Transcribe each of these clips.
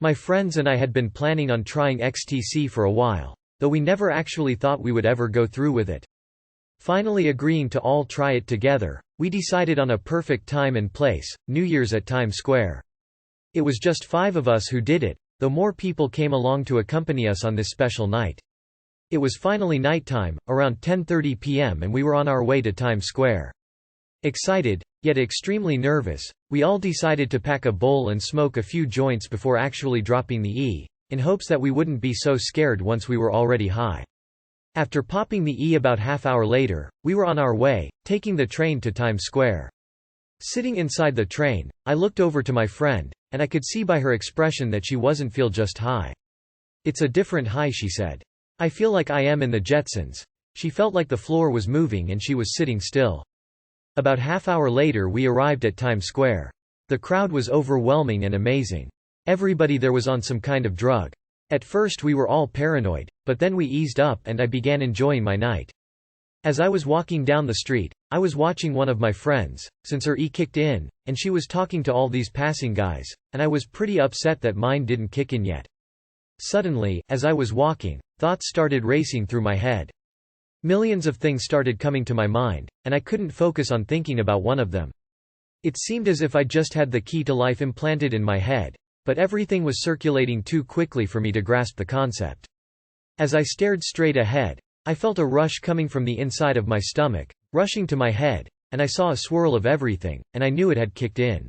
My friends and I had been planning on trying Ecstasy for a while, though we never actually thought we would ever go through with it. Finally agreeing to all try it together, we decided on a perfect time and place, New Year's at Times Square. It was just 5 of us who did it, though more people came along to accompany us on this special night. It was finally nighttime, around 10:30 p.m., and we were on our way to Times Square. Excited, yet extremely nervous, we all decided to pack a bowl and smoke a few joints before actually dropping the E, in hopes that we wouldn't be so scared once we were already high. After popping the E about half-hour later, we were on our way, taking the train to Times Square. Sitting inside the train, I looked over to my friend, and I could see by her expression that she wasn't feel just high. "It's a different high," she said. "I feel like I am in the Jetsons." She felt like the floor was moving and she was sitting still. About half-hour later we arrived at Times Square. The crowd was overwhelming and amazing. Everybody there was on some kind of drug. At first we were all paranoid, but then we eased up and I began enjoying my night. As I was walking down the street, I was watching one of my friends, since her E kicked in, and she was talking to all these passing guys, and I was pretty upset that mine didn't kick in yet. Suddenly, as I was walking, thoughts started racing through my head. Millions of things started coming to my mind, and I couldn't focus on thinking about one of them. It seemed as if I just had the key to life implanted in my head, but everything was circulating too quickly for me to grasp the concept. As I stared straight ahead, I felt a rush coming from the inside of my stomach, rushing to my head, and I saw a swirl of everything, and I knew it had kicked in.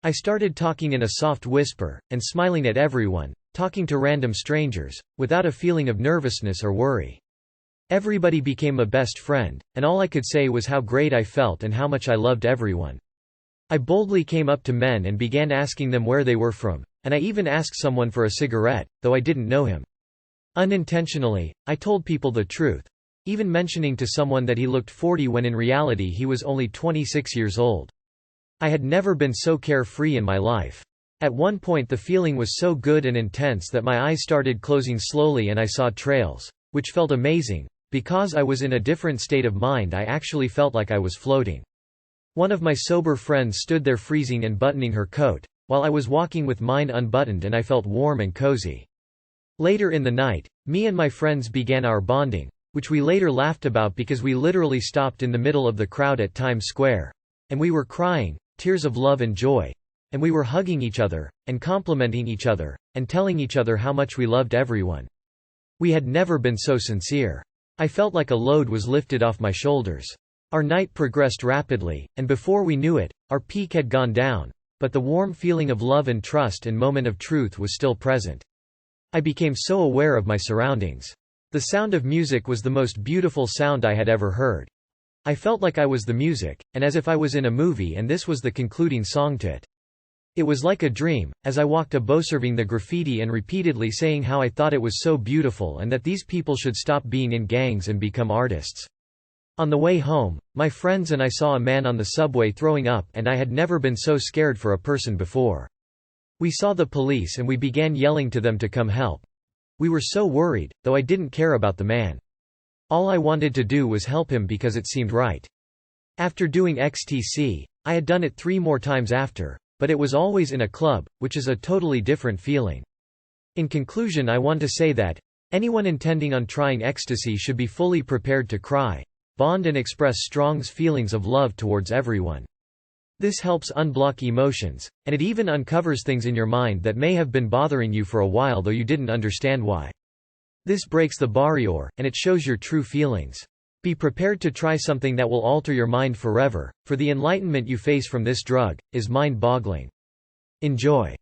I started talking in a soft whisper, and smiling at everyone, talking to random strangers, without a feeling of nervousness or worry. Everybody became a best friend, and all I could say was how great I felt and how much I loved everyone. I boldly came up to men and began asking them where they were from, and I even asked someone for a cigarette, though I didn't know him. Unintentionally, I told people the truth, even mentioning to someone that he looked 40 when in reality he was only 26 years old. I had never been so carefree in my life. At one point the feeling was so good and intense that my eyes started closing slowly and I saw trails, which felt amazing. Because I was in a different state of mind, I actually felt like I was floating. One of my sober friends stood there freezing and buttoning her coat, while I was walking with mine unbuttoned, and I felt warm and cozy. Later in the night, me and my friends began our bonding, which we later laughed about because we literally stopped in the middle of the crowd at Times Square. And we were crying, tears of love and joy. And we were hugging each other, and complimenting each other, and telling each other how much we loved everyone. We had never been so sincere. I felt like a load was lifted off my shoulders. Our night progressed rapidly, and before we knew it, our peak had gone down, but the warm feeling of love and trust and moment of truth was still present. I became so aware of my surroundings. The sound of music was the most beautiful sound I had ever heard. I felt like I was the music, and as if I was in a movie and this was the concluding song to it. It was like a dream, as I walked observing the graffiti and repeatedly saying how I thought it was so beautiful and that these people should stop being in gangs and become artists. On the way home, my friends and I saw a man on the subway throwing up, and I had never been so scared for a person before. We saw the police and we began yelling to them to come help. We were so worried, though I didn't care about the man. All I wanted to do was help him because it seemed right. After doing Ecstasy, I had done it 3 more times after. But it was always in a club, which is a totally different feeling. In conclusion, I want to say that anyone intending on trying Ecstasy should be fully prepared to cry, bond and express strong feelings of love towards everyone. This helps unblock emotions, and it even uncovers things in your mind that may have been bothering you for a while though you didn't understand why. This breaks the barrier, and it shows your true feelings. Be prepared to try something that will alter your mind forever, for the enlightenment you face from this drug is mind-boggling. Enjoy.